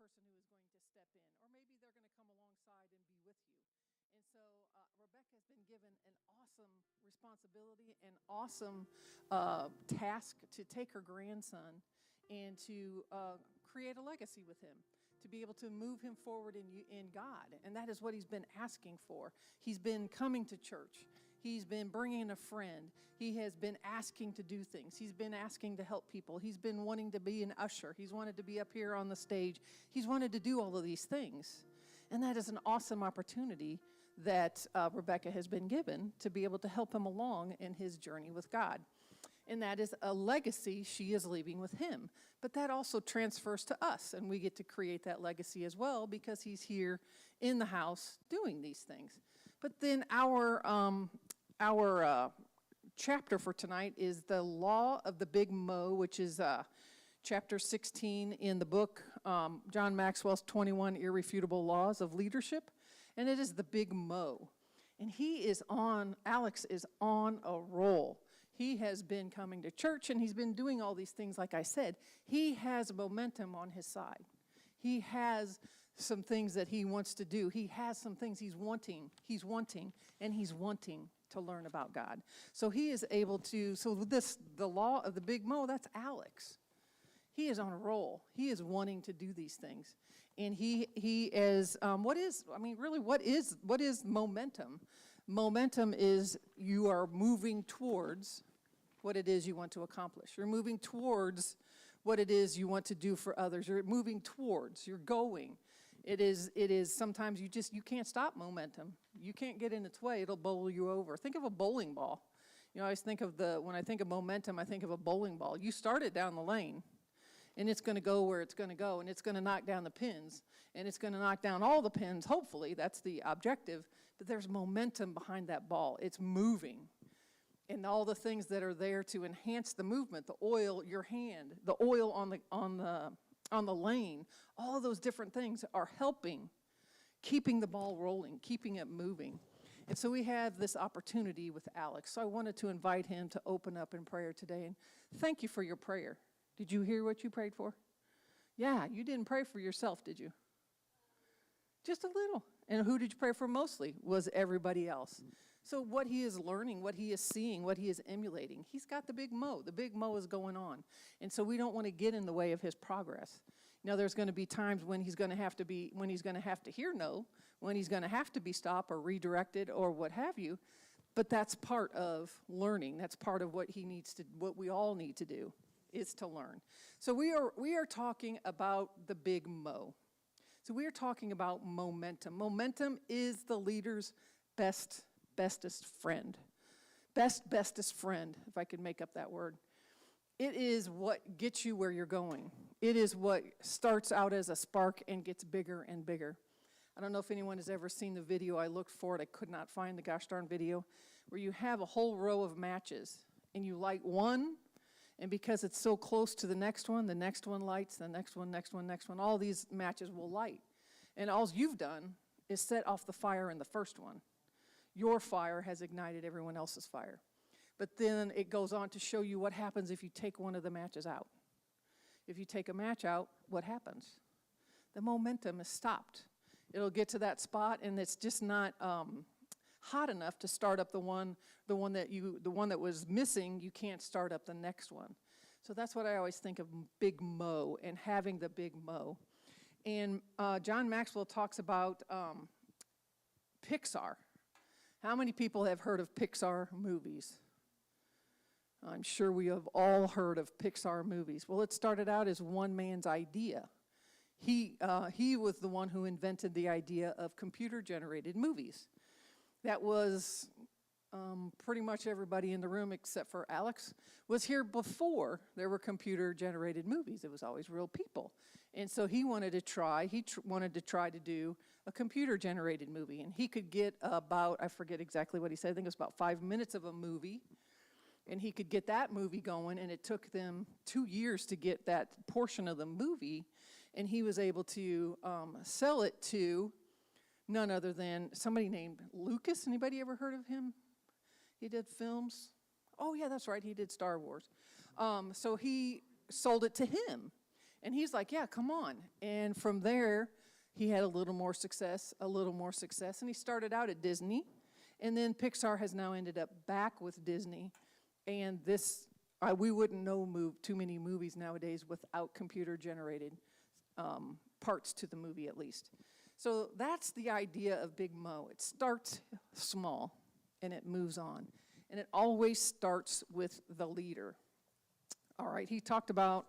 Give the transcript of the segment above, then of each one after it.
person who is going to step in, or maybe they're going to come alongside and be with you. And so Rebecca has been given an awesome responsibility, an awesome task to take her grandson and to create a legacy with him, to be able to move him forward in God. And that is what he's been asking for. He's been coming to church. He's been bringing a friend. He has been asking to do things. He's been asking to help people. He's been wanting to be an usher. He's wanted to be up here on the stage. He's wanted to do all of these things. And that is an awesome opportunity that Rebecca has been given to be able to help him along in his journey with God. And that is a legacy she is leaving with him. But that also transfers to us, and we get to create that legacy as well because he's here in the house doing these things. But then our chapter for tonight is the Law of the Big Mo, which is chapter 16 in the book, John Maxwell's 21 Irrefutable Laws of Leadership. And it is the Big Mo. And Alex is on a roll. He has been coming to church, and he's been doing all these things, like I said. He has momentum on his side. He has some things that he wants to do. He has some things he's wanting, and he's wanting to learn about God. So he is able to, the Law of the Big Mo, that's Alex. He is on a roll. He is wanting to do these things. And he is, what is momentum? Momentum is you are moving towards what it is you want to accomplish. You're moving towards what it is you want to do for others. You're moving towards, you're going. It is sometimes you can't stop momentum. You can't get in its way. It'll bowl you over. Think of a bowling ball. You know, I always think when I think of momentum, I think of a bowling ball. You start it down the lane, and it's going to go where it's going to go, and it's going to knock down the pins, and it's going to knock down all the pins, hopefully. That's the objective. But there's momentum behind that ball. It's moving. And all the things that are there to enhance the movement, the oil, your hand, the oil on the lane, all of those different things are helping, keeping the ball rolling, keeping it moving. And so we have this opportunity with Alex. So I wanted to invite him to open up in prayer today. And thank you for your prayer. Did you hear what you prayed for? Yeah, you didn't pray for yourself, did you? Just a little. And who did you pray for mostly? Was everybody else. So what he is learning, what he is seeing, what he is emulating, he's got the big mo. The big mo is going on. And so we don't want to get in the way of his progress. You know, there's going to be times when he's going to have to hear no, when he's going to have to be stopped or redirected or what have you. But that's part of learning. That's part of what we all need to do, is to learn. So we are talking about the big mo. So we are talking about momentum. Momentum is the leader's bestest friend. Bestest friend, if I could make up that word. It is what gets you where you're going. It is what starts out as a spark and gets bigger and bigger. I don't know if anyone has ever seen the video. I looked for it. I could not find the gosh darn video, where you have a whole row of matches, and you light one, and because it's so close to the next one lights, the next one, all these matches will light. And all you've done is set off the fire in the first one. Your fire has ignited everyone else's fire. But then it goes on to show you what happens if you take one of the matches out. If you take a match out, what happens? The momentum is stopped. It'll get to that spot, and it's just not hot enough to start up the one that was missing. You can't start up the next one. So that's what I always think of big mo and having the big mo. And John Maxwell talks about Pixar. How many people have heard of Pixar movies? I'm sure we have all heard of Pixar movies. Well, it started out as one man's idea. He was the one who invented the idea of computer-generated movies. That was pretty much everybody in the room except for Alex was here before there were computer-generated movies. It was always real people. And so he wanted to try to do a computer-generated movie. And he could get about, I forget exactly what he said, I think it was about 5 minutes of a movie. And he could get that movie going, and it took them 2 years to get that portion of the movie. And he was able to sell it to none other than somebody named Lucas. Anybody ever heard of him? He did films. Oh, yeah, that's right. He did Star Wars. So he sold it to him. And he's like, yeah, come on. And from there, he had a little more success, and he started out at Disney. And then Pixar has now ended up back with Disney. And we wouldn't know too many movies nowadays without computer-generated parts to the movie, at least. So that's the idea of Big Mo. It starts small, and it moves on. And it always starts with the leader. All right, he talked about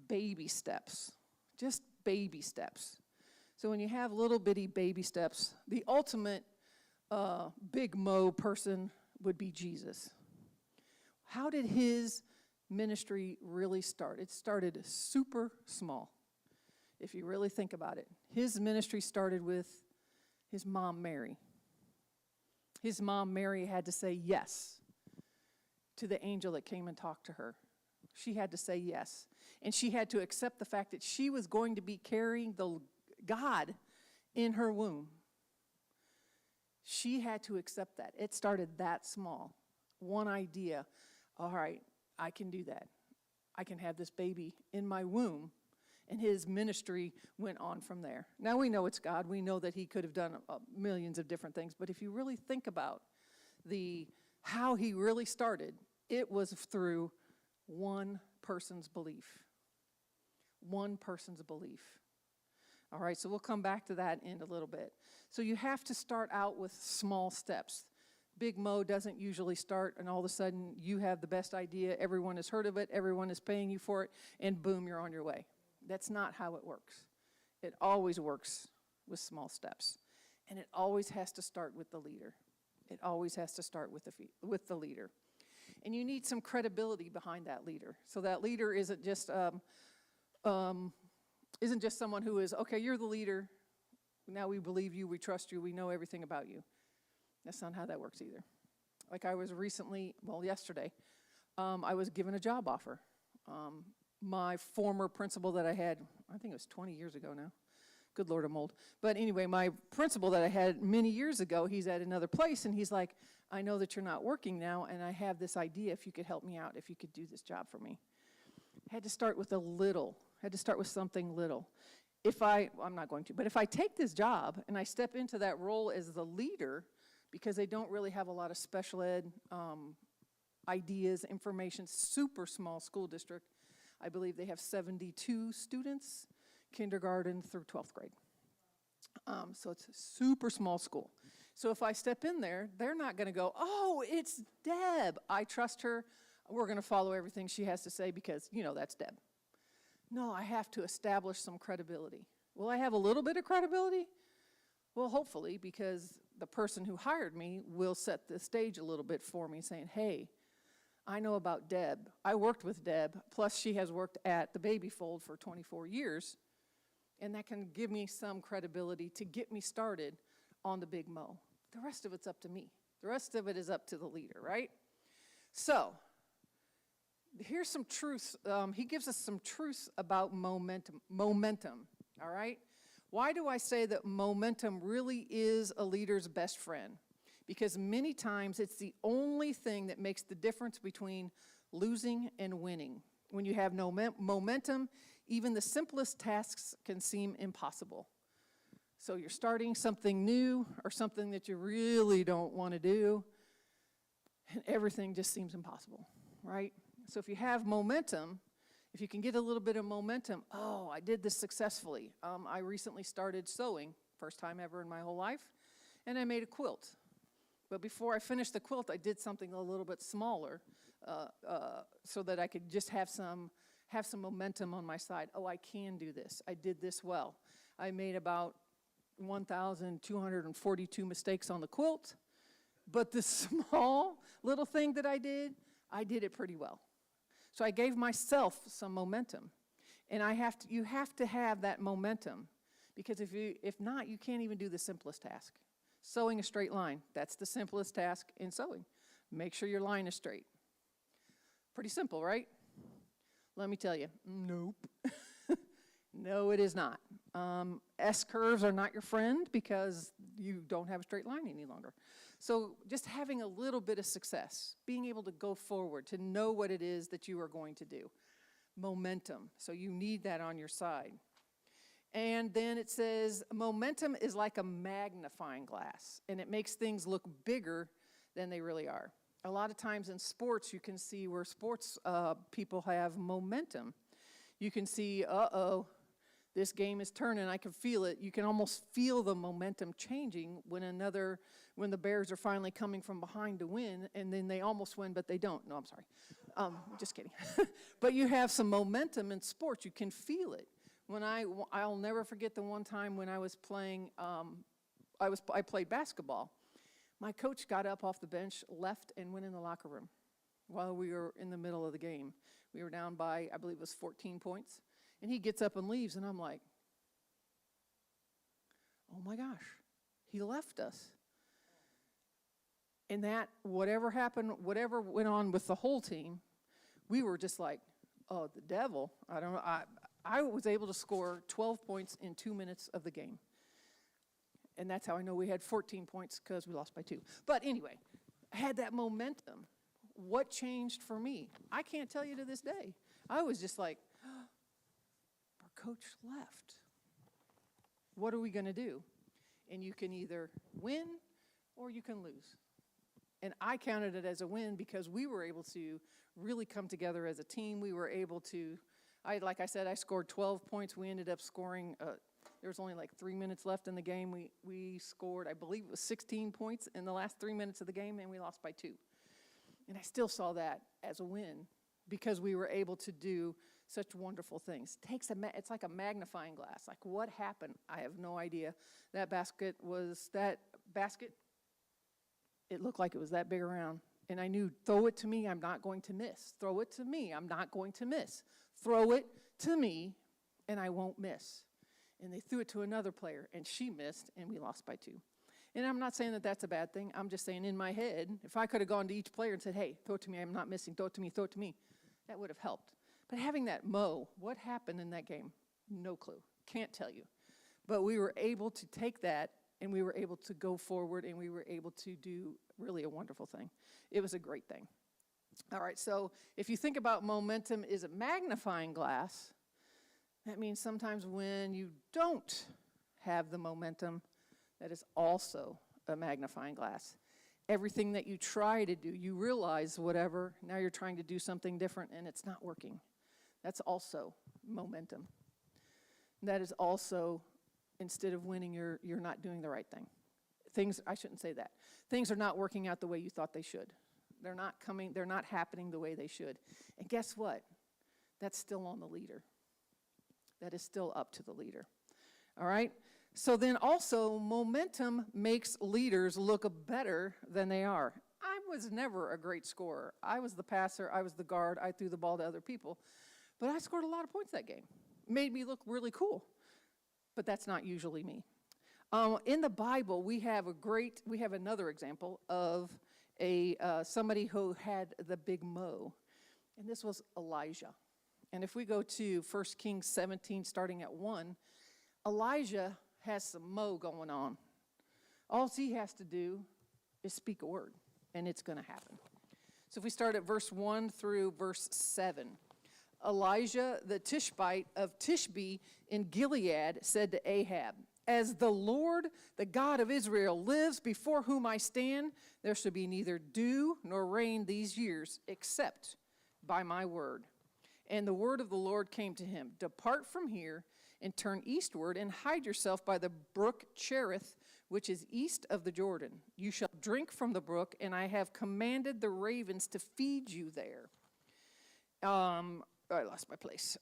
baby steps, just baby steps. So when you have little bitty baby steps, the ultimate Big Mo person would be Jesus. How did his ministry really start? It started super small, if you really think about it. His ministry started with his mom, Mary. His mom, Mary, had to say yes to the angel that came and talked to her. She had to say yes. And she had to accept the fact that she was going to be carrying the God in her womb. She had to accept that. It started that small. One idea, all right, I can do that. I can have this baby in my womb. And his ministry went on from there. Now we know it's God. We know that he could have done millions of different things. But if you really think about how he really started, it was through one person's belief. One person's belief. All right, so we'll come back to that in a little bit. So you have to start out with small steps. Big Mo doesn't usually start, and all of a sudden you have the best idea. Everyone has heard of it. Everyone is paying you for it, and boom, you're on your way. That's not how it works. It always works with small steps. And it always has to start with the leader. It always has to start with the leader. And you need some credibility behind that leader. So that leader isn't just someone who is, okay, you're the leader. Now we believe you, we trust you, we know everything about you. That's not how that works either. Like I was yesterday, I was given a job offer. My former principal that I had, I think it was 20 years ago now. Good Lord, I'm old. But anyway, my principal that I had many years ago, he's at another place, and he's like, I know that you're not working now, and I have this idea if you could help me out, if you could do this job for me. Had to start with something little. I'm not going to, but if I take this job and I step into that role as the leader, because they don't really have a lot of special ed ideas, information, super small school district. I believe they have 72 students, kindergarten through 12th grade. So it's a super small school. So if I step in there, they're not going to go, oh, it's Deb. I trust her. We're going to follow everything she has to say because, that's Deb. No, I have to establish some credibility. Will I have a little bit of credibility? Well, hopefully, because the person who hired me will set the stage a little bit for me, saying, hey, I know about Deb. I worked with Deb, plus she has worked at the Baby Fold for 24 years, and that can give me some credibility to get me started on the Big Mo. The rest of it's up to me. The rest of it is up to the leader, right? So, here's some truths. He gives us some truths about momentum, all right? Why do I say that momentum really is a leader's best friend? Because many times it's the only thing that makes the difference between losing and winning. When you have no momentum, even the simplest tasks can seem impossible. So you're starting something new or something that you really don't want to do, and everything just seems impossible, right? So if you have momentum, if you can get a little bit of momentum, oh, I did this successfully. I recently started sewing, first time ever in my whole life, and I made a quilt. But before I finished the quilt, I did something a little bit smaller so that I could just have some momentum on my side. Oh, I can do this. I did this well. I made about 1,242 mistakes on the quilt, but the small little thing that I did it pretty well. So I gave myself some momentum. And you have to have that momentum, because if not, you can't even do the simplest task. Sewing a straight line, that's the simplest task in sewing. Make sure your line is straight. Pretty simple, right? Let me tell you, nope. No, it is not. S-curves are not your friend because you don't have a straight line any longer. So just having a little bit of success, being able to go forward, to know what it is that you are going to do. momentum. So you need that on your side. And then it says momentum is like a magnifying glass, and it makes things look bigger than they really are. A lot of times in sports, you can see where sports people have momentum. You can see, this game is turning. I can feel it. You can almost feel the momentum changing when the Bears are finally coming from behind to win, and then they almost win, but they don't. No, I'm sorry. Just kidding. But you have some momentum in sports. You can feel it. I'll never forget the one time when I was playing. I played basketball. My coach got up off the bench, left, and went in the locker room while we were in the middle of the game. We were down by, I believe it was 14 points. And he gets up and leaves, and I'm like, oh my gosh, he left us. And that, whatever happened, whatever went on with the whole team, we were just like, oh, the devil. I don't know. I was able to score 12 points in 2 minutes of the game. And that's how I know we had 14 points, because we lost by 2. But anyway, I had that momentum. What changed for me? I can't tell you to this day. I was just like, our coach left. What are we going to do? And you can either win or you can lose. And I counted it as a win because we were able to really come together as a team. We were able to, like I said, I scored 12 points. We ended up scoring, there was only like 3 minutes left in the game. We scored, I believe it was 16 points in the last 3 minutes of the game, and we lost by 2. And I still saw that as a win because we were able to do such wonderful things. It's like a magnifying glass. Like, what happened? I have no idea. That basket, it looked like it was that big around. And I knew, throw it to me, I'm not going to miss. Throw it to me, I'm not going to miss. Throw it to me, and I won't miss. And they threw it to another player, and she missed, and we lost by 2. And I'm not saying that that's a bad thing. I'm just saying in my head, if I could have gone to each player and said, hey, throw it to me, I'm not missing, throw it to me, that would have helped. But having that what happened in that game? No clue. Can't tell you. But we were able to take that, and we were able to go forward, and we were able to do really a wonderful thing. It was a great thing. All right, so if you think about momentum is a magnifying glass, that means sometimes when you don't have the momentum, that is also a magnifying glass. Everything that you try to do, you realize whatever, now you're trying to do something different and it's not working. That's also momentum. That is also, instead of winning, you're not doing the right thing. I shouldn't say that. Things are not working out the way you thought they should. They're not happening the way they should. And guess what? That's still on the leader. That is still up to the leader. All right? So then also, momentum makes leaders look better than they are. I was never a great scorer. I was the passer. I was the guard. I threw the ball to other people. But I scored a lot of points that game. Made me look really cool. But that's not usually me. In the Bible, we have another example of somebody who had the big mo. And this was Elijah. And if we go to 1 Kings 17, starting at 1, Elijah has some mo going on. All he has to do is speak a word, and it's going to happen. So if we start at verse 1 through verse 7. Elijah the Tishbite of Tishbe in Gilead said to Ahab, as the Lord, the God of Israel, lives before whom I stand, there shall be neither dew nor rain these years, except by my word. And the word of the Lord came to him, depart from here and turn eastward and hide yourself by the brook Cherith, which is east of the Jordan. You shall drink from the brook, and I have commanded the ravens to feed you there. I lost my place.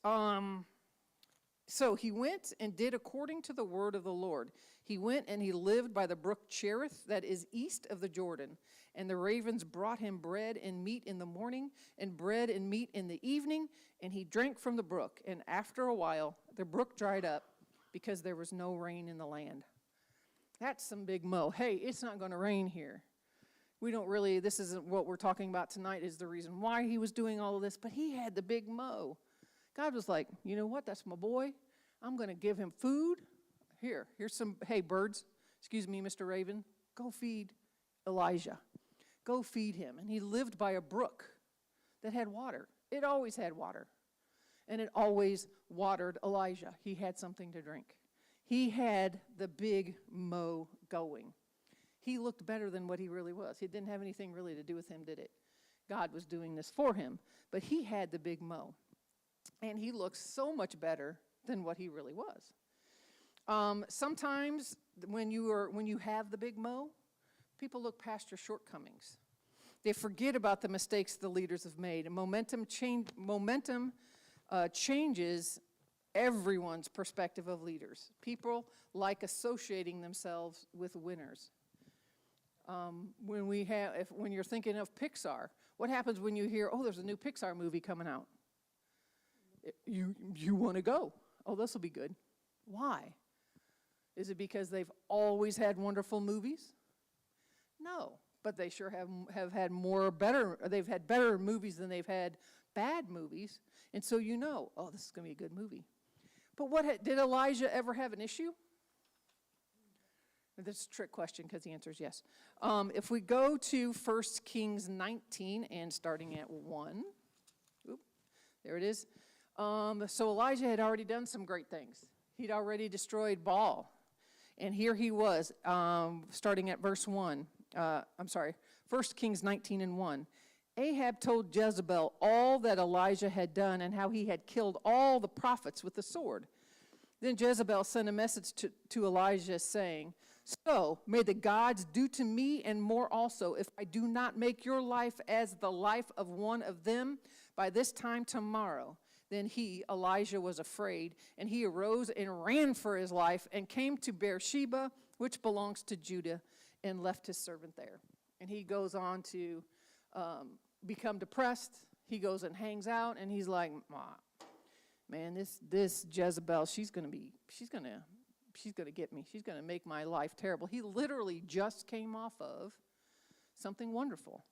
So he went and did according to the word of the Lord. He went and he lived by the brook Cherith, that is east of the Jordan. And the ravens brought him bread and meat in the morning, and bread and meat in the evening, and he drank from the brook. And after a while, the brook dried up because there was no rain in the land. That's some big mo. Hey, it's not going to rain here. This isn't what we're talking about tonight, is the reason why he was doing all of this, but he had the big mo. God was like, you know what, that's my boy. I'm going to give him food. Here's some, hey, birds, excuse me, Mr. Raven, go feed Elijah. Go feed him. And he lived by a brook that had water. It always had water. And it always watered Elijah. He had something to drink. He had the big mo going. He looked better than what he really was. It didn't have anything really to do with him, did it? God was doing this for him. But he had the big mo. And he looked so much better than what he really was. Sometimes when you have the big mo, people look past your shortcomings. They forget about the mistakes the leaders have made. And momentum changes everyone's perspective of leaders. People like associating themselves with winners. When you're thinking of Pixar, what happens when you hear, oh, there's a new Pixar movie coming out? You want to go. Oh, this will be good. Why? Is it because they've always had wonderful movies? No, but they sure have had they've had better movies than they've had bad movies. And so oh, this is going to be a good movie. But did Elijah ever have an issue? This is a trick question because the answer is yes. If we go to 1 Kings 19 and starting at 1. There it is. So Elijah had already done some great things. He'd already destroyed Baal. And here he was, starting at verse 1. 1 Kings 19 and 1. Ahab told Jezebel all that Elijah had done and how he had killed all the prophets with the sword. Then Jezebel sent a message to Elijah saying, so may the gods do to me and more also if I do not make your life as the life of one of them by this time tomorrow. Then Elijah, was afraid, and he arose and ran for his life and came to Beersheba, which belongs to Judah, and left his servant there. And he goes on to become depressed. He goes and hangs out, and he's like, man, this Jezebel, she's gonna get me. She's gonna make my life terrible. He literally just came off of something wonderful.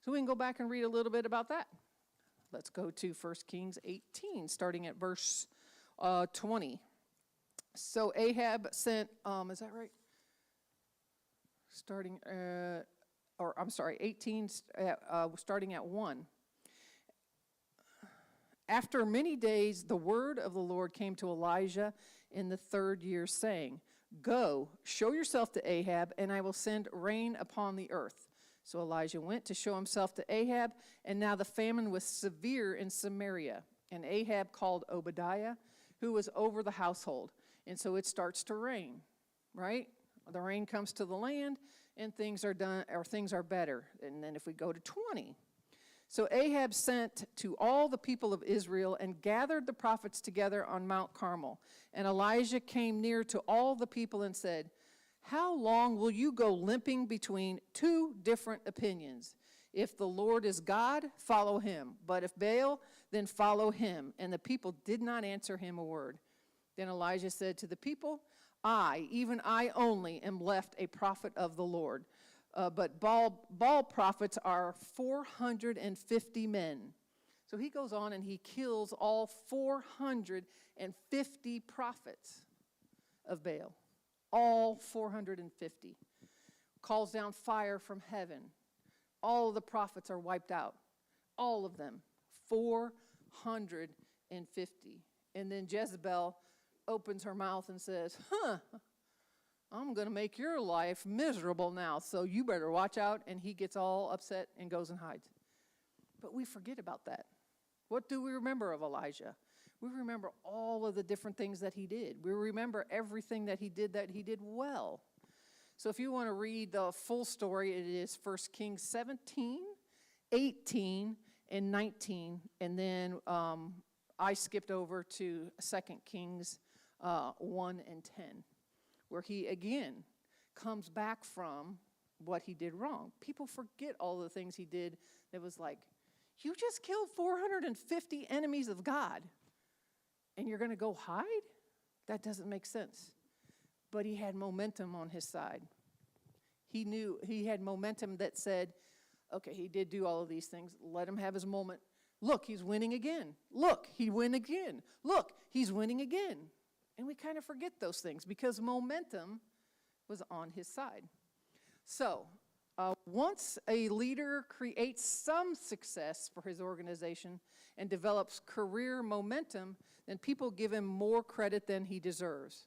So we can go back and read a little bit about that. Let's go to 1 Kings 18, starting at verse 20. So Ahab sent, is that right? Starting, 18, starting at 1. After many days, the word of the Lord came to Elijah in the 3rd year, saying, go, show yourself to Ahab, and I will send rain upon the earth. So Elijah went to show himself to Ahab, and now the famine was severe in Samaria. And Ahab called Obadiah, who was over the household. And so it starts to rain, right? The rain comes to the land, and things are done, or things are better. And then if we go to 20. So Ahab sent to all the people of Israel and gathered the prophets together on Mount Carmel. And Elijah came near to all the people and said, how long will you go limping between two different opinions? If the Lord is God, follow him. But if Baal, then follow him. And the people did not answer him a word. Then Elijah said to the people, I, even I only, am left a prophet of the Lord. But Baal prophets are 450 men. So he goes on and he kills all 450 prophets of Baal. All 450. Calls down fire from heaven. All of the prophets are wiped out. All of them. 450. And then Jezebel opens her mouth and says, I'm going to make your life miserable now, so you better watch out. And he gets all upset and goes and hides. But we forget about that. What do we remember of Elijah? We remember all of the different things that he did. We remember everything that he did well. So if you want to read the full story, it is 1 Kings 17, 18, and 19. And then I skipped over to 2 Kings 1 and 10, where he again comes back from what he did wrong. People forget all the things he did that was like, you just killed 450 enemies of God. And you're going to go hide? That doesn't make sense. But he had momentum on his side. He knew he had momentum that said, okay, he did do all of these things. Let him have his moment. Look, he's winning again. Look, he win again. Look, he's winning again. And we kind of forget those things because momentum was on his side. So Once a leader creates some success for his organization and develops career momentum, then people give him more credit than he deserves.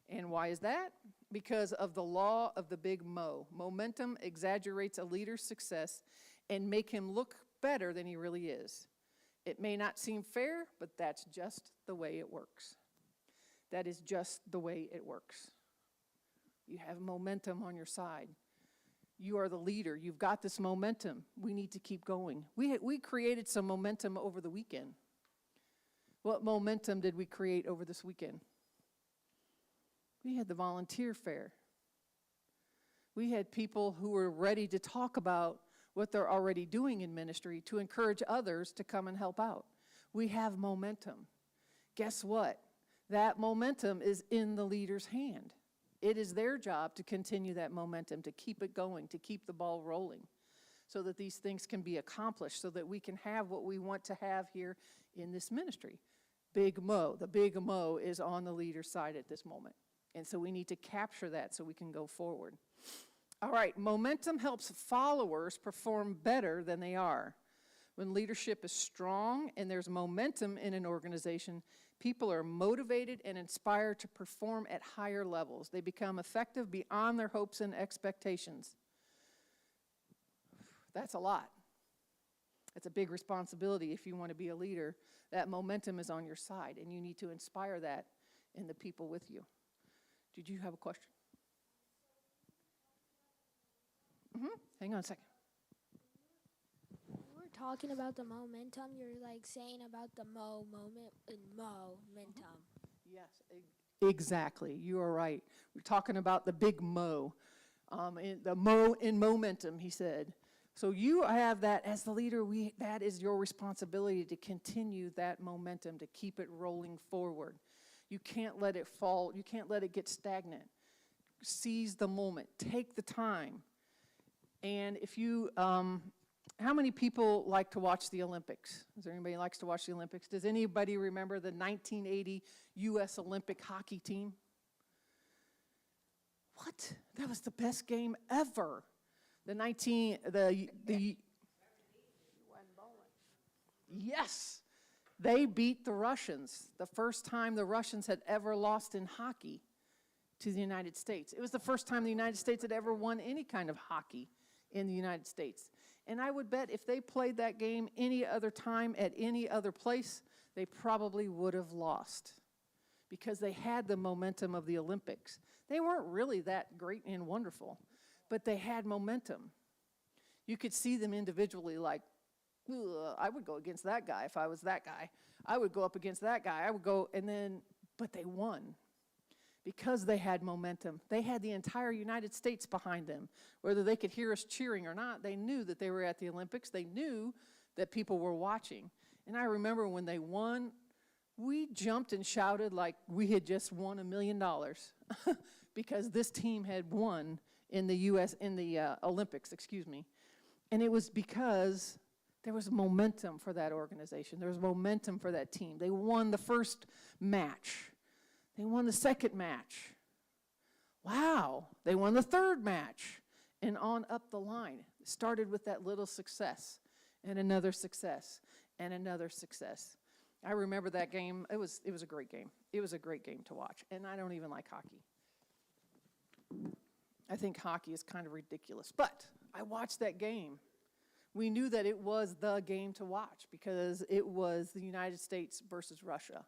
And why is that? Because of the law of the big Mo. Momentum exaggerates a leader's success and make him look better than he really is. It may not seem fair, but that's just the way it works. That is just the way it works. You have momentum on your side. You are the leader. You've got this momentum. We need to keep going. We created some momentum over the weekend. What momentum did we create over this weekend? We had the volunteer fair. We had people who were ready to talk about what they're already doing in ministry to encourage others to come and help out. We have momentum. Guess what? That momentum is in the leader's hand. It is their job to continue that momentum, to keep it going, to keep the ball rolling, so that these things can be accomplished, so that we can have what we want to have here in this ministry. Big Mo, the big Mo is on the leader's side at this moment. And so we need to capture that so we can go forward. All right, momentum helps followers perform better than they are. When leadership is strong and there's momentum in an organization, people are motivated and inspired to perform at higher levels. They become effective beyond their hopes and expectations. That's a lot. That's a big responsibility if you want to be a leader. That momentum is on your side, and you need to inspire that in the people with you. Did you have a question? Hang on a second. We're talking about the momentum. You're like saying about the momentum. Yes, exactly. You are right. We're talking about the big Mo, the Mo in momentum, he said. So you have that as the leader. That is your responsibility to continue that momentum, to keep it rolling forward. You can't let it fall. You can't let it get stagnant. Seize the moment. Take the time. And if you, how many people like to watch the Olympics? Is there anybody who likes to watch the Olympics? Does anybody remember the 1980 U.S. Olympic hockey team? What? That was the best game ever. Yes. They beat the Russians, the first time the Russians had ever lost in hockey to the United States. It was the first time the United States had ever won any kind of hockey in the United States. And I would bet if they played that game any other time at any other place, they probably would have lost because they had the momentum of the Olympics. They weren't really that great and wonderful, but they had momentum. You could see them individually like, I would go against that guy if I was that guy. I would go up against that guy. But they won because they had momentum. They had the entire United States behind them. Whether they could hear us cheering or not, they knew that they were at the Olympics. They knew that people were watching. And I remember when they won, we jumped and shouted like we had just won $1 million because this team had won in the Olympics, And it was because there was momentum for that organization. There was momentum for that team. They won the first match. They won the second match. Wow. They won the third match. And on up the line. It started with that little success and another success and another success. I remember that game. It was a great game. It was a great game to watch. And I don't even like hockey. I think hockey is kind of ridiculous. But I watched that game. We knew that it was the game to watch because it was the United States versus Russia.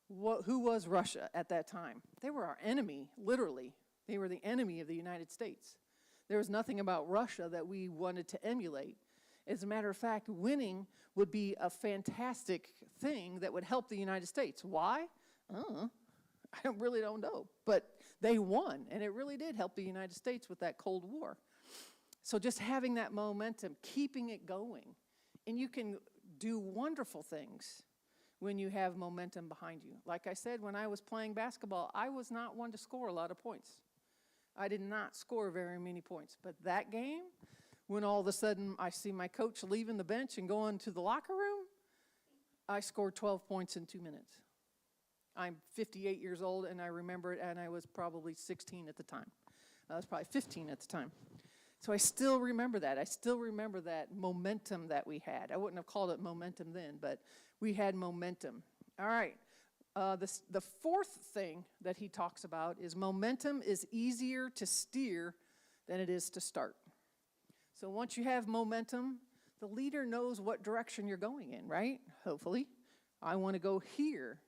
Who was Russia at that time? They were our enemy, literally. They were the enemy of the United States. There was nothing about Russia that we wanted to emulate. As a matter of fact, winning would be a fantastic thing that would help the United States. Why? I really don't know. But they won, and it really did help the United States with that Cold War. So just having that momentum, keeping it going. And you can do wonderful things when you have momentum behind you. Like I said, when I was playing basketball, I was not one to score a lot of points. I did not score very many points. But that game, when all of a sudden I see my coach leaving the bench and going to the locker room, I scored 12 points in 2 minutes. I'm 58 years old, and I remember it, and I was probably 16 at the time. I was probably 15 at the time. So I still remember that. I still remember that momentum that we had. I wouldn't have called it momentum then, but we had momentum. All right. The fourth thing that he talks about is momentum is easier to steer than it is to start. So once you have momentum, the leader knows what direction you're going in, right? Hopefully. I want to go here.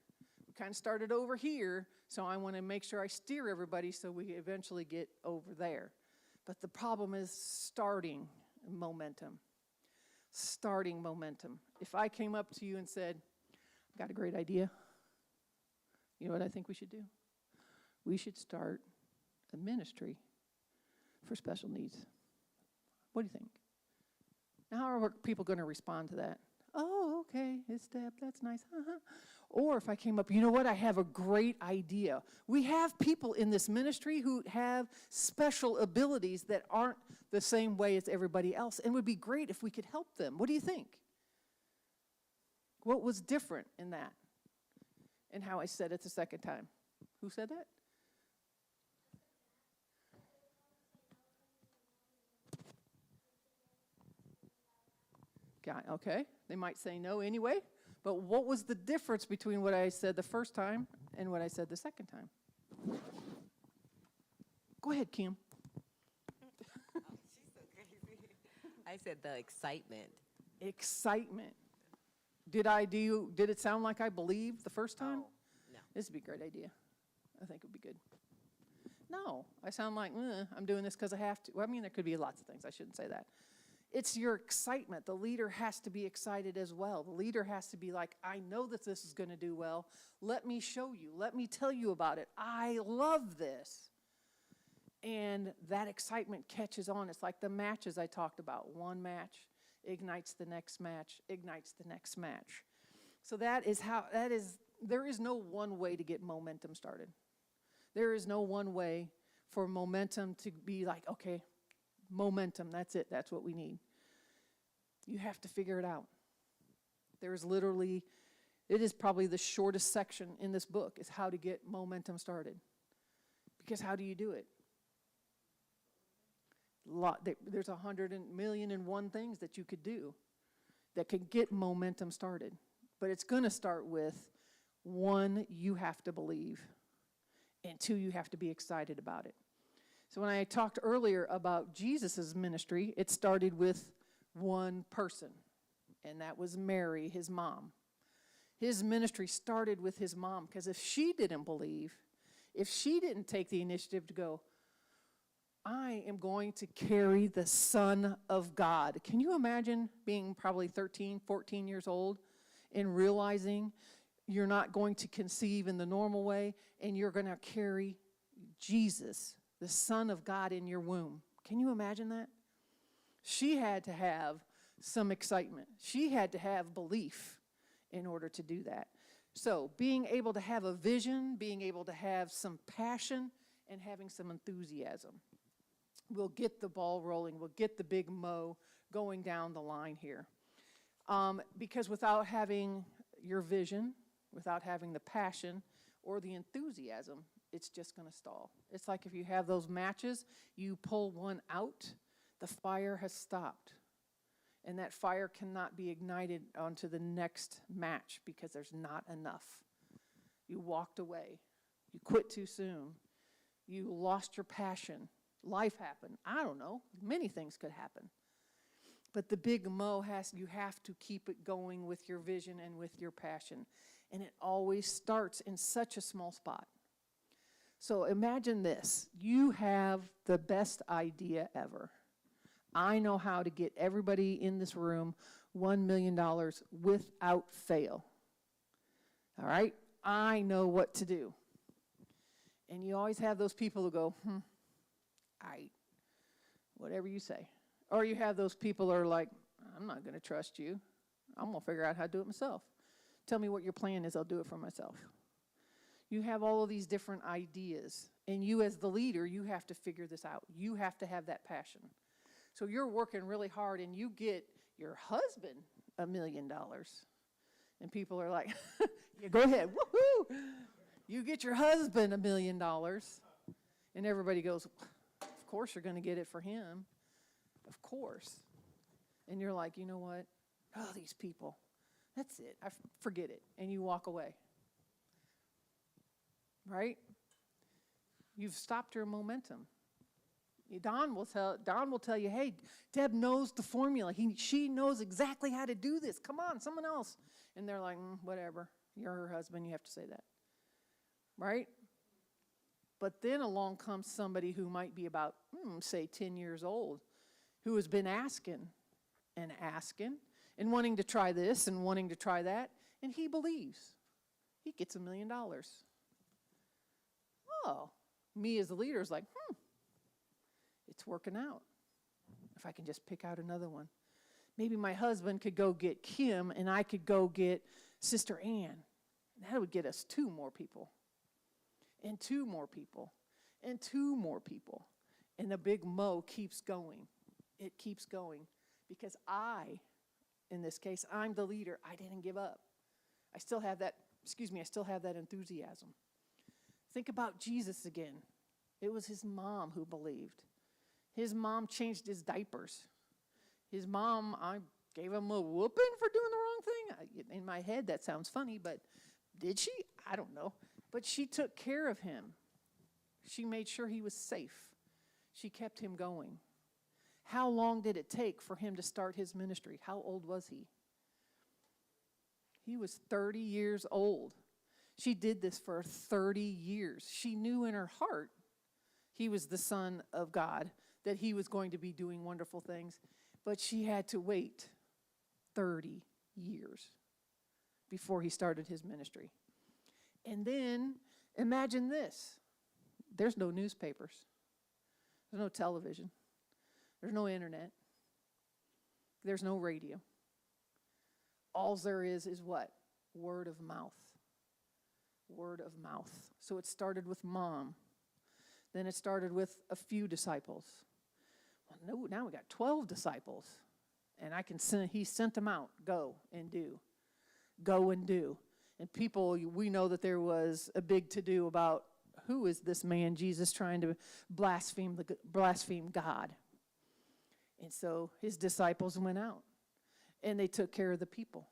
We kind of started over here, so I want to make sure I steer everybody so we eventually get over there. But the problem is starting momentum. Starting momentum. If I came up to you and said, I've got a great idea, you know what I think we should do? We should start a ministry for special needs. What do you think? Now, how are people going to respond to that? Oh, okay, it's Deb, that's nice. Or if I came up, you know what, I have a great idea. We have people in this ministry who have special abilities that aren't the same way as everybody else, and it would be great if we could help them. What do you think? What was different in that? And how I said it the second time. Who said that? Okay, they might say no anyway, but what was the difference between what I said the first time and what I said the second time? Go ahead, Kim. Oh, she's so crazy. I said the excitement. Excitement. Did it sound like I believed the first time? Oh, no. This would be a great idea. I think it would be good. No, I sound like, I'm doing this because I have to. Well, I mean, there could be lots of things. I shouldn't say that. It's your excitement. The leader has to be excited as well. The leader has to be like, I know that this is going to do well. Let me show you. Let me tell you about it. I love this. And that excitement catches on. It's like the matches I talked about. One match ignites the next match, ignites the next match. So there is no one way to get momentum started. There is no one way for momentum to be like, okay, momentum, that's it, that's what we need. You have to figure it out. It is probably the shortest section in this book is how to get momentum started. Because how do you do it? There's 100,000,001 things that you could do that could get momentum started. But it's going to start with, 1, you have to believe, and 2, you have to be excited about it. So when I talked earlier about Jesus' ministry, it started with one person, and that was Mary, his mom. His ministry started with his mom, because if she didn't believe, if she didn't take the initiative to go, I am going to carry the Son of God. Can you imagine being probably 13, 14 years old and realizing you're not going to conceive in the normal way and you're going to carry Jesus, the Son of God, in your womb? Can you imagine that? She had to have some excitement. She had to have belief in order to do that. So being able to have a vision, being able to have some passion, and having some enthusiasm will get the ball rolling, will get the big mo going down the line here. Because without having your vision, without having the passion or the enthusiasm, it's just going to stall. It's like if you have those matches, you pull one out, the fire has stopped. And that fire cannot be ignited onto the next match because there's not enough. You walked away. You quit too soon. You lost your passion. Life happened. I don't know. Many things could happen. But the big mo you have to keep it going with your vision and with your passion. And it always starts in such a small spot. So imagine this. You have the best idea ever. I know how to get everybody in this room $1 million without fail. All right? I know what to do. And you always have those people who go, whatever you say. Or you have those people who are like, I'm not going to trust you. I'm going to figure out how to do it myself. Tell me what your plan is. I'll do it for myself. You have all of these different ideas. And you as the leader, you have to figure this out. You have to have that passion. So you're working really hard and you get your husband $1 million. And people are like, yeah, go ahead, woohoo! You get your husband $1 million. And everybody goes, of course you're going to get it for him. Of course. And you're like, you know what? Oh, these people. That's it. Forget it. And you walk away. Right? You've stopped your momentum. Don will tell you, hey, Deb knows the formula. She knows exactly how to do this. Come on, someone else. And they're like, whatever. You're her husband. You have to say that. Right? But then along comes somebody who might be about, say, 10 years old, who has been asking and wanting to try this and wanting to try that. And he believes. He gets $1 million. Oh, me as the leader is like, it's working out. If I can just pick out another one. Maybe my husband could go get Kim and I could go get Sister Ann. That would get us 2 more people. And 2 more people. And 2 more people. And the big mo keeps going. It keeps going. Because in this case, I'm the leader. I didn't give up. I still have that enthusiasm. Think about Jesus again. It was his mom who believed. His mom changed his diapers. His mom, I gave him a whooping for doing the wrong thing. In my head, that sounds funny, but did she? I don't know. But she took care of him. She made sure he was safe. She kept him going. How long did it take for him to start his ministry? How old was he? He was 30 years old. She did this for 30 years. She knew in her heart he was the Son of God, that he was going to be doing wonderful things. But she had to wait 30 years before he started his ministry. And then imagine this. There's no newspapers. There's no television. There's no internet. There's no radio. All there is what? Word of mouth. Word of mouth. So it started with mom. Then it started with a few disciples. Well, no, now we got 12 disciples. And he sent them out. Go and do. Go and do. And people, we know that there was a big to-do about who is this man, Jesus, trying to blaspheme God. And so his disciples went out. And they took care of the people.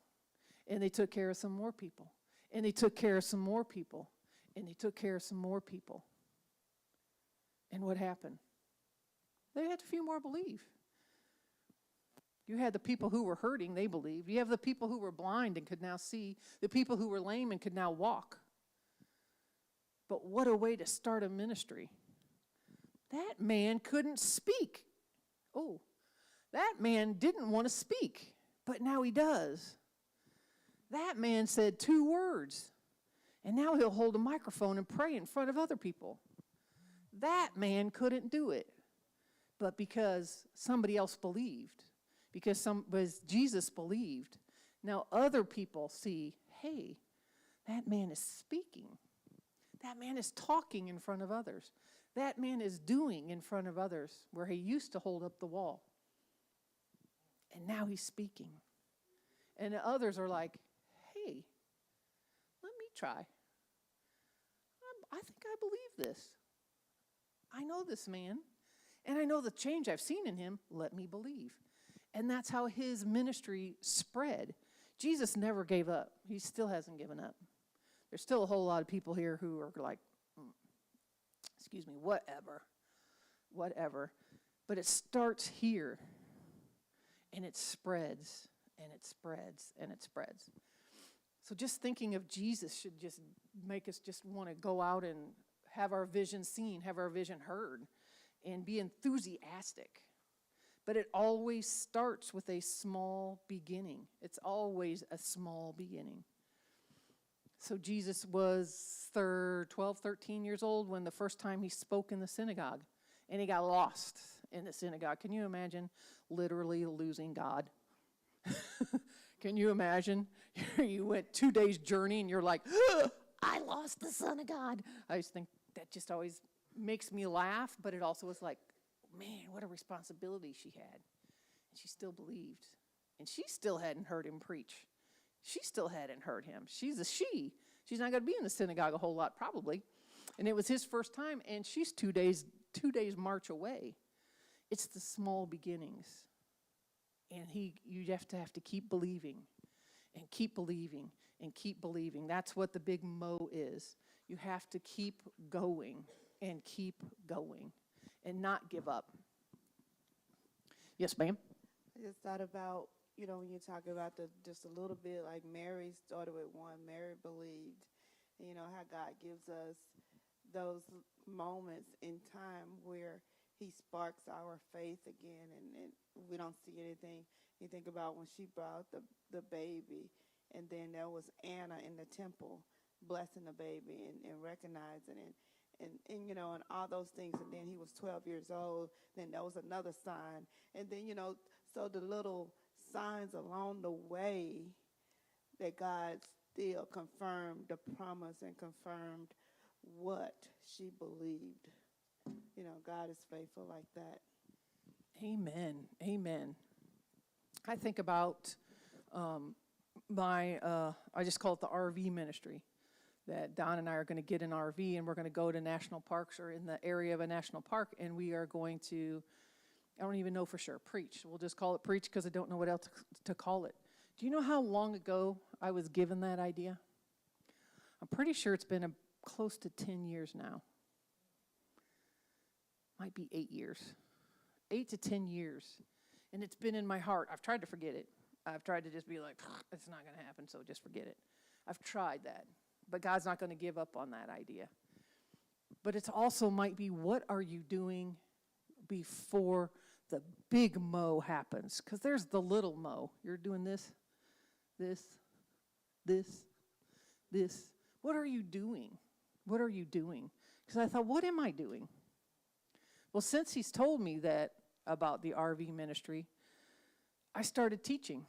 And they took care of some more people. And they took care of some more people. And they took care of some more people. And what happened? They had a few more believe. You had the people who were hurting, they believed. You have the people who were blind and could now see. The people who were lame and could now walk. But what a way to start a ministry. That man couldn't speak. Oh, that man didn't want to speak, but now he does. That man said 2 words, and now he'll hold a microphone and pray in front of other people. That man couldn't do it, but because somebody else believed, because Jesus believed, now other people see, hey, that man is speaking. That man is talking in front of others. That man is doing in front of others where he used to hold up the wall. And now he's speaking. And the others are like, hey, let me try. I think I believe this. I know this man. And I know the change I've seen in him. Let me believe. And that's how his ministry spread. Jesus never gave up. He still hasn't given up. There's still a whole lot of people here who are like, whatever. But it starts here. And it spreads, and it spreads, and it spreads. So just thinking of Jesus should just make us just want to go out and have our vision seen, have our vision heard, and be enthusiastic. But it always starts with a small beginning. It's always a small beginning. So Jesus was 12, 13 years old when the first time he spoke in the synagogue, and he got lost in the synagogue. Can you imagine literally losing God? Can you imagine? You went 2 days journey and you're like, I lost the Son of God. I just think that just always makes me laugh, but it also was like, man, what a responsibility she had. And she still believed. And she still hadn't heard him preach. She still hadn't heard him. She's a she. She's not going to be in the synagogue a whole lot probably. And it was his first time, and she's 2 days march away. It's the small beginnings. And you have to keep believing and keep believing and keep believing. That's what the big mo is. You have to keep going and not give up. Yes, ma'am? I just thought about, when you talk about just a little bit, like Mary started with one. Mary believed, and how God gives us those moments in time where he sparks our faith again, and we don't see anything. You think about when she brought the baby, and then there was Anna in the temple blessing the baby and recognizing it. And all those things. And then he was 12 years old. Then there was another sign. And then, so the little signs along the way that God still confirmed the promise and confirmed what she believed. God is faithful like that. Amen. Amen. I think about I just call it the RV ministry, that Don and I are going to get an RV and we're going to go to national parks or in the area of a national park, and we are going to, I don't even know for sure, preach. We'll just call it preach because I don't know what else to call it. Do you know how long ago I was given that idea? I'm pretty sure it's been close to 10 years now. Might be 8 years. 8 to 10 years. And it's been in my heart. I've tried to forget it. I've tried to just be like, it's not going to happen, so just forget it. I've tried that. But God's not going to give up on that idea. But it's also might be, what are you doing before the big mo happens? Because there's the little mo. You're doing this. What are you doing? What are you doing? Because I thought, what am I doing? Well, since he's told me that about the RV ministry, I started teaching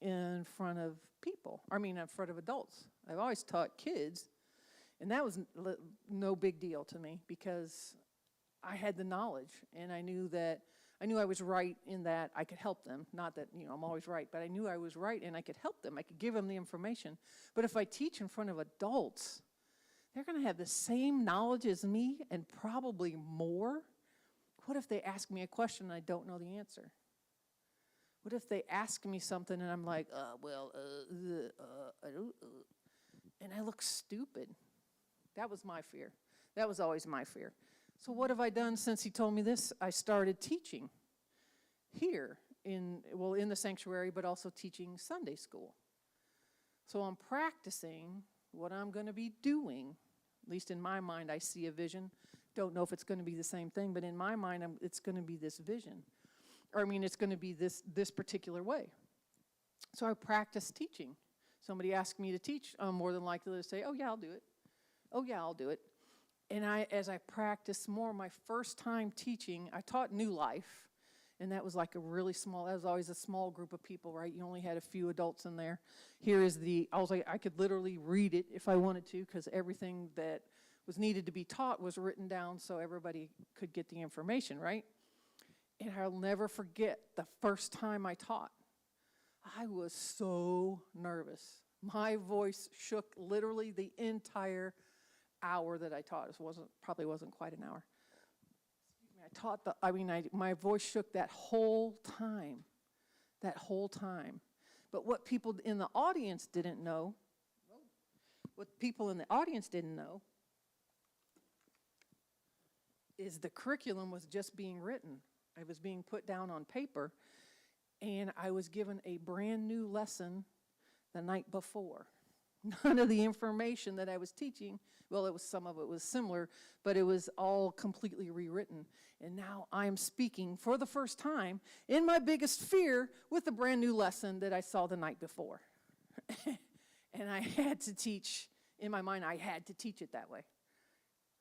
in front of people. In front of adults. I've always taught kids, and that was no big deal to me because I had the knowledge, and I knew I was right in that I could help them. Not that, I'm always right, but I knew I was right and I could help them. I could give them the information. But if I teach in front of adults, they're going to have the same knowledge as me and probably more. What if they ask me a question and I don't know the answer? What if they ask me something and I'm like, and I look stupid? That was my fear. That was always my fear. So what have I done since he told me this? I started teaching here in the sanctuary, but also teaching Sunday school. So I'm practicing what I'm going to be doing. At least in my mind, I see a vision. Don't know if it's going to be the same thing, but in my mind, it's going to be this vision. It's going to be this particular way. So I practice teaching. Somebody asks me to teach, I'm more than likely to say, oh, yeah, I'll do it. Oh, yeah, I'll do it. And as I practice more, my first time teaching, I taught New Life, and that was like that was always a small group of people, right? You only had a few adults in there. I could literally read it if I wanted to, because everything that was needed to be taught was written down so everybody could get the information, right? And I'll never forget the first time I taught. I was so nervous. My voice shook literally the entire hour that I taught. It probably wasn't quite an hour. My voice shook that whole time. But what people in the audience didn't know is the curriculum was just being written. It was being put down on paper, and I was given a brand new lesson the night before. None of the information that I was teaching, some of it was similar, but it was all completely rewritten. And now I'm speaking for the first time in my biggest fear with a brand new lesson that I saw the night before. And I had to teach, in my mind, I had to teach it that way.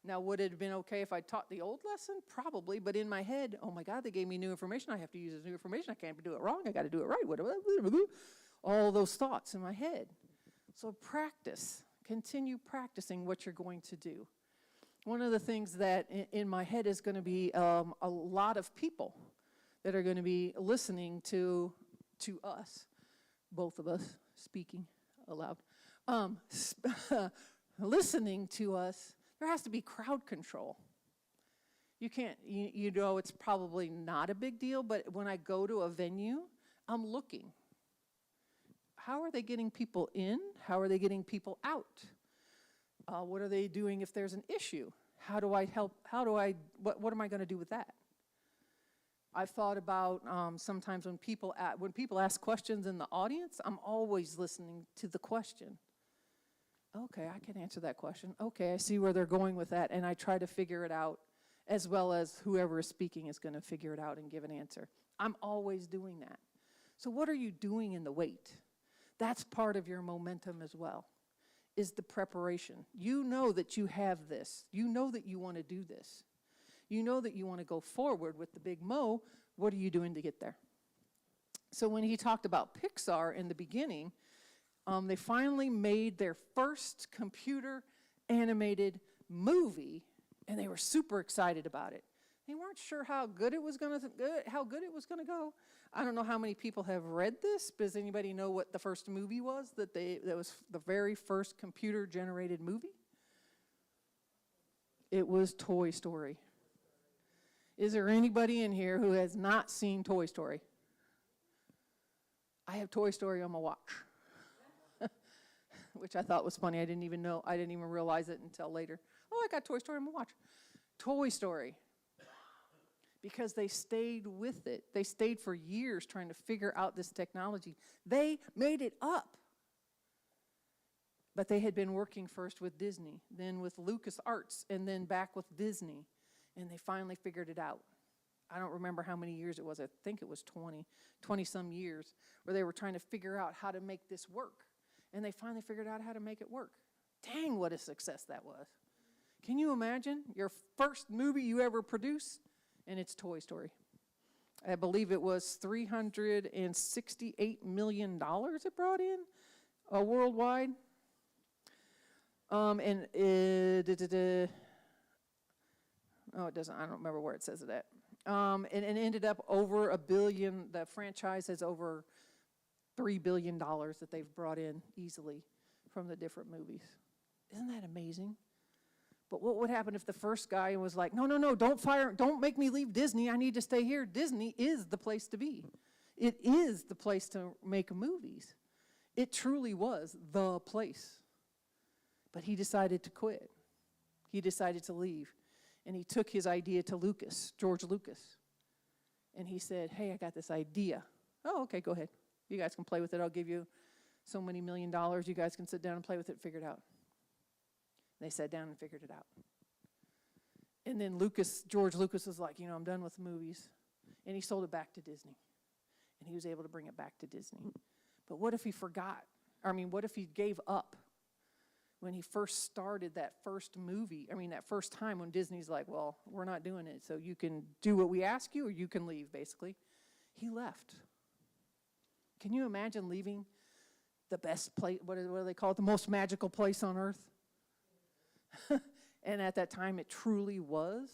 Now, would it have been okay if I taught the old lesson? Probably, but in my head, oh my God, they gave me new information. I have to use this new information. I can't do it wrong. I got to do it right. All those thoughts in my head. So practice. Continue practicing what you're going to do. One of the things that in my head is going to be a lot of people that are going to be listening to us, both of us speaking aloud, listening to us. There has to be crowd control. You can't, you know, it's probably not a big deal, but when I go to a venue, I'm looking. How are they getting people in? How are they getting people out? What are they doing if there's an issue? How do I help? What am I going to do with that? I've thought about sometimes when people ask questions in the audience, I'm always listening to the question. Okay, I can answer that question. Okay, I see where they're going with that, and I try to figure it out, as well as whoever is speaking is going to figure it out and give an answer. I'm always doing that. So what are you doing in the wait? That's part of your momentum as well, is the preparation. You know that you have this. You know that you want to do this. You know that you want to go forward with the big Mo. What are you doing to get there? So when he talked about Pixar in the beginning, they finally made their first computer animated movie, and they were super excited about it. They weren't sure how good it was going to go. I don't know how many people have read this. Does anybody know what the first movie was that was the very first computer generated movie? It was Toy Story. Is there anybody in here who has not seen Toy Story? I have Toy Story on my watch, which I thought was funny. I didn't even realize it until later. Oh, I got Toy Story on my watch. Toy Story. Because they stayed with it. They stayed for years trying to figure out this technology. They made it up. But they had been working first with Disney, then with LucasArts, and then back with Disney. And they finally figured it out. I don't remember how many years it was. I think it was 20 some years, where they were trying to figure out how to make this work. And they finally figured out how to make it work. Dang, what a success that was. Can you imagine your first movie you ever produced? And it's Toy Story. I believe it was $368 million it brought in worldwide. And it doesn't, I don't remember where it says it at. And it ended up over $1 billion. The franchise has over $3 billion that they've brought in easily from the different movies. Isn't that amazing? But what would happen if the first guy was like, no, don't make me leave Disney. I need to stay here. Disney is the place to be. It is the place to make movies. It truly was the place. But he decided to quit. He decided to leave. And he took his idea to George Lucas. And he said, hey, I got this idea. Oh, okay, go ahead. You guys can play with it. I'll give you so many $1 million. You guys can sit down and play with it, figure it out. They sat down and figured it out. And then George Lucas was like, I'm done with movies. And he sold it back to Disney. And he was able to bring it back to Disney. But what if he forgot? What if he gave up when he first started that first movie? That first time when Disney's like, well, we're not doing it, so you can do what we ask you or you can leave, basically. He left. Can you imagine leaving the best place, what do they call it, the most magical place on earth? And at that time, it truly was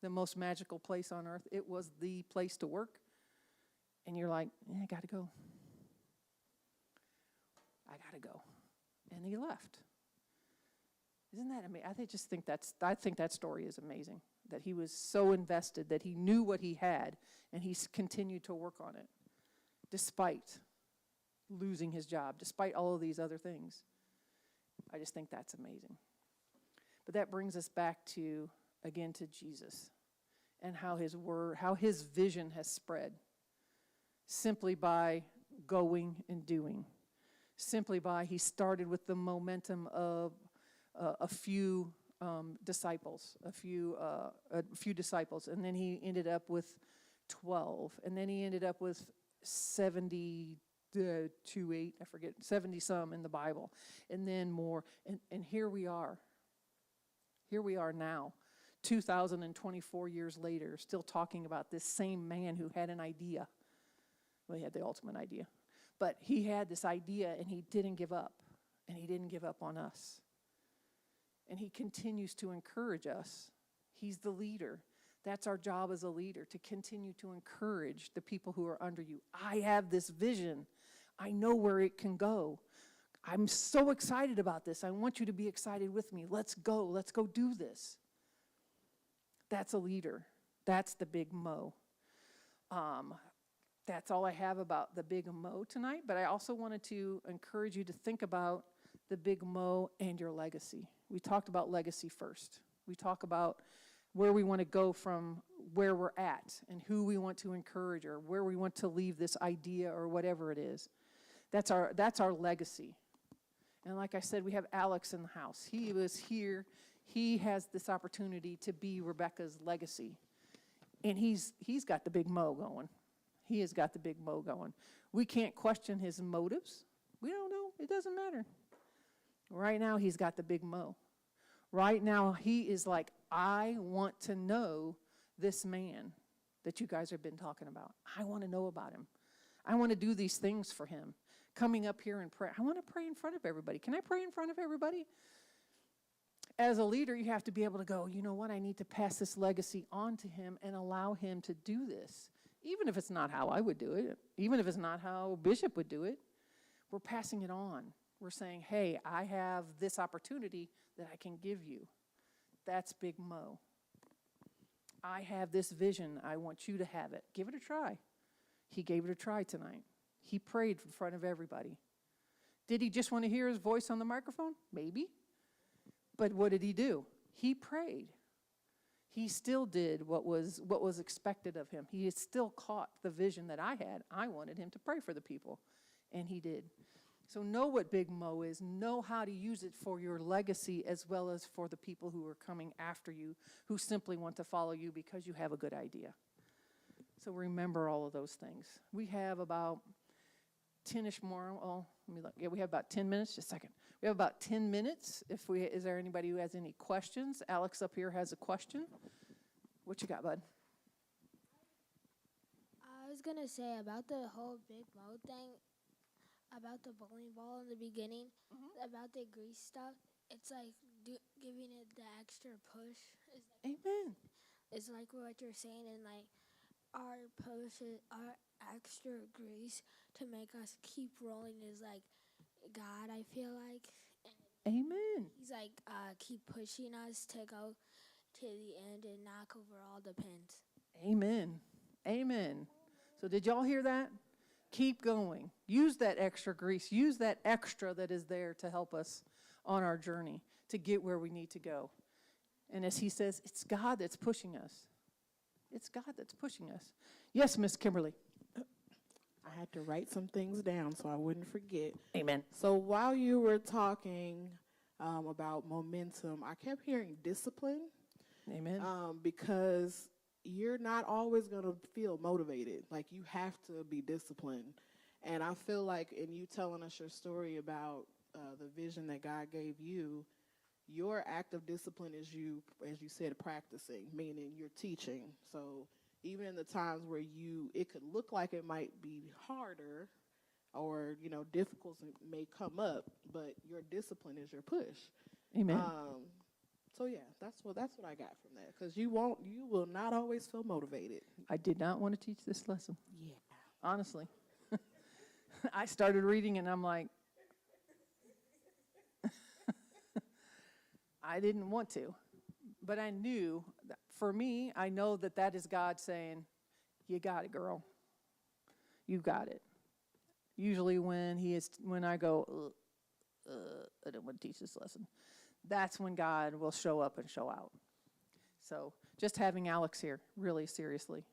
the most magical place on earth. It was the place to work. And you're like, I got to go. I got to go. And he left. Isn't that amazing? I think that story is amazing, that he was so invested that he knew what he had, and he continued to work on it, despite losing his job, despite all of these other things. I just think that's amazing. But that brings us back to Jesus and how his vision has spread simply by going and doing. Simply by, he started with the momentum of a few disciples, a few disciples, and then he ended up with 12, and then he ended up with 70 some in the Bible, and then more, and here we are. Here we are now, 2024 years later, still talking about this same man who had an idea. Well, he had the ultimate idea. But he had this idea, and he didn't give up. And he didn't give up on us. And he continues to encourage us. He's the leader. That's our job as a leader, to continue to encourage the people who are under you. I have this vision. I know where it can go. I'm so excited about this. I want you to be excited with me. Let's go. Let's go do this. That's a leader. That's the big mo. That's all I have about the big mo tonight, but I also wanted to encourage you to think about the big mo and your legacy. We talked about legacy first. We talk about where we want to go from where we're at and who we want to encourage or where we want to leave this idea or whatever it is. That's our legacy. And like I said, we have Alex in the house. He was here. He has this opportunity to be Rebecca's legacy. And he's got the big mo going. He has got the big mo going. We can't question his motives. We don't know. It doesn't matter. Right now, he's got the big mo. Right now, he is like, I want to know this man that you guys have been talking about. I want to know about him. I want to do these things for him. Coming up here and pray. I want to pray in front of everybody. Can I pray in front of everybody? As a leader, you have to be able to go, you know what, I need to pass this legacy on to him and allow him to do this. Even if it's not how I would do it, even if it's not how Bishop would do it, we're passing it on. We're saying, hey, I have this opportunity that I can give you. That's big mo. I have this vision. I want you to have it. Give it a try. He gave it a try tonight. He prayed in front of everybody. Did he just want to hear his voice on the microphone? Maybe. But what did he do? He prayed. He still did what was expected of him. He still caught the vision that I had. I wanted him to pray for the people, and he did. So know what big mo is. Know how to use it for your legacy as well as for the people who are coming after you, who simply want to follow you because you have a good idea. So remember all of those things. We have about 10-ish more. Oh, let me look. Yeah, we have about 10 minutes. Just a second. We have about 10 minutes. Is there anybody who has any questions? Alex up here has a question. What you got, bud? I was going to say about the whole big mo thing, about the bowling ball in the beginning, about the grease stuff. It's like giving it the extra push. Amen. It's like what you're saying, and like our push, our extra grease to make us keep rolling is like God, I feel like. And Amen. he's like, keep pushing us to go to the end and knock over all the pins. Amen. Amen. So did y'all hear that? Keep going. Use that extra grease. Use that extra that is there to help us on our journey to get where we need to go. And as he says, it's God that's pushing us. It's God that's pushing us. Yes, Miss Kimberly. I had to write some things down so I wouldn't forget. Amen. So while you were talking about momentum, I kept hearing discipline. Amen. Because you're not always going to feel motivated. Like, you have to be disciplined. And I feel like in you telling us your story about the vision that God gave you, your act of discipline is you, as you said, practicing, meaning you're teaching. So even in the times where it could look like it might be harder or, difficulties may come up, but your discipline is your push. Amen. So yeah, that's what I got from that. Because you will not always feel motivated. I did not want to teach this lesson. Yeah. Honestly. I started reading and I'm like, I didn't want to. But I knew, that for me, I know that is God saying, you got it, girl. You got it. Usually when I go, I don't want to teach this lesson, that's when God will show up and show out. So just having Alex here, really seriously,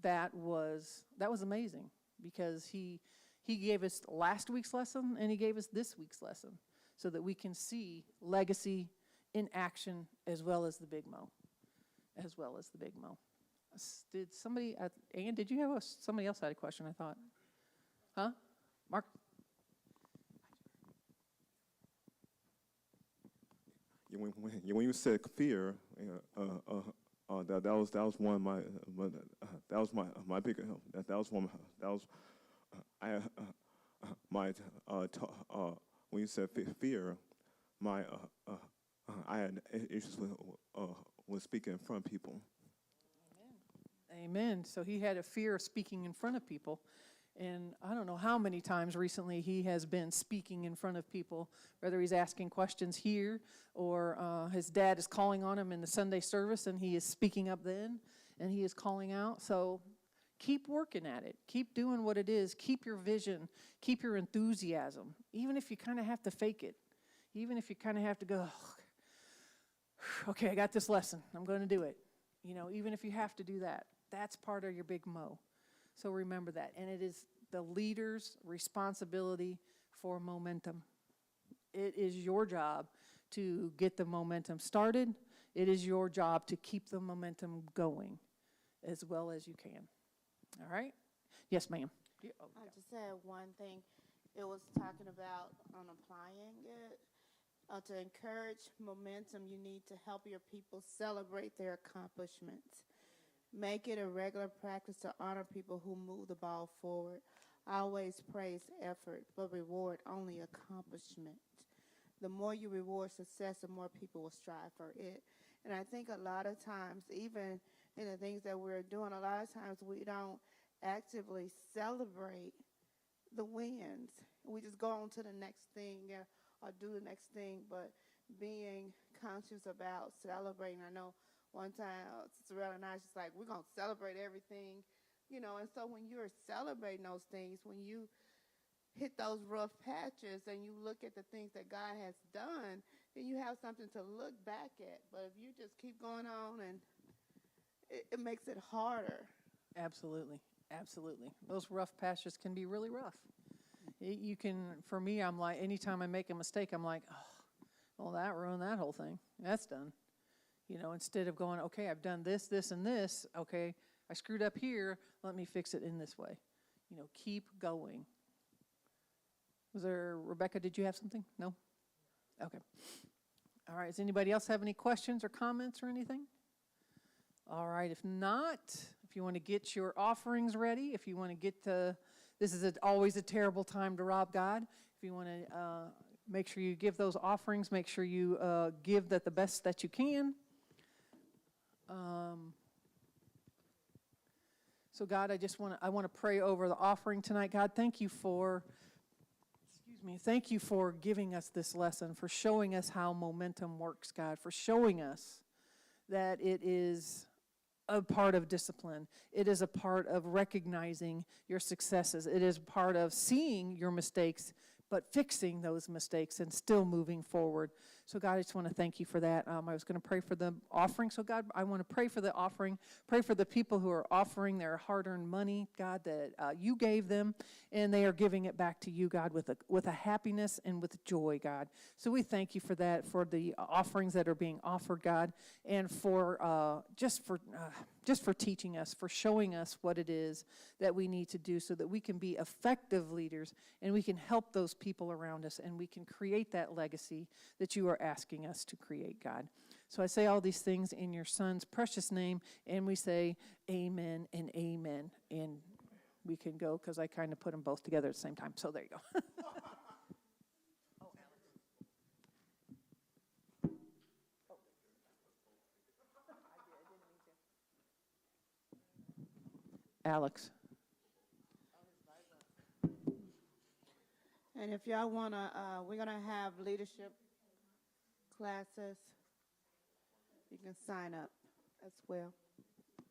that was amazing because he gave us last week's lesson and he gave us this week's lesson so that we can see legacy in action as well as the big mo. Did somebody, Ann, did you have somebody else had a question, I thought? Huh? Mark? When you said fear, that was one of my that was my big when you said fear, I had issues with speaking in front of people. Amen. So he had a fear of speaking in front of people. And I don't know how many times recently he has been speaking in front of people, whether he's asking questions here or his dad is calling on him in the Sunday service and he is speaking up then and he is calling out. So keep working at it. Keep doing what it is. Keep your vision. Keep your enthusiasm, even if you kind of have to fake it. Even if you kind of have to go, okay, I got this lesson. I'm going to do it. You know, even if you have to do that, that's part of your big mo. So remember that. And it is the leader's responsibility for momentum. It is your job to get the momentum started. It is your job to keep the momentum going as well as you can. All right? Yes, ma'am. I just said one thing. It was talking about on applying it. To encourage momentum, you need to help your people celebrate their accomplishments. Make it a regular practice to honor people who move the ball forward. Always praise effort, but reward only accomplishment. The more you reward success, the more people will strive for it. And I think a lot of times, even in the things that we're doing, a lot of times we don't actively celebrate the wins. We just go on to the next thing or do the next thing, but being conscious about celebrating. I know one time, Sorrel and I was just like, we're going to celebrate everything, you know, and so when you're celebrating those things, when you hit those rough patches and you look at the things that God has done, then you have something to look back at. But if you just keep going on, and it makes it harder. Absolutely. Absolutely. Those rough patches can be really rough. You can, for me, I'm like, anytime I make a mistake, I'm like, oh, well, that ruined that whole thing. That's done. You know, instead of going, okay, I've done this, this, and this. Okay, I screwed up here. Let me fix it in this way. You know, keep going. Was there, Rebecca, did you have something? No? Okay. All right. Does anybody else have any questions or comments or anything? All right. If not, if you want to get your offerings ready, if you want to get to, this is always a terrible time to rob God. If you want to make sure you give those offerings, make sure you give that the best that you can. So God, I want to pray over the offering tonight. God, thank you for giving us this lesson, for showing us how momentum works, God, for showing us that it is a part of discipline. It is a part of recognizing your successes. It is part of seeing your mistakes, but fixing those mistakes and still moving forward. So God, I just want to thank you for that. I was going to pray for the offering. So God, I want to pray for the offering. Pray for the people who are offering their hard-earned money, God, that you gave them, and they are giving it back to you, God, with a happiness and with joy, God. So we thank you for that, for the offerings that are being offered, God, and for just for teaching us, for showing us what it is that we need to do so that we can be effective leaders and we can help those people around us and we can create that legacy that you are asking us to create, God. So I say all these things in your Son's precious name, and we say amen and amen. And we can go because I kind of put them both together at the same time. So there you go. Alex. And if y'all want to, we're going to have leadership classes. You can sign up as well.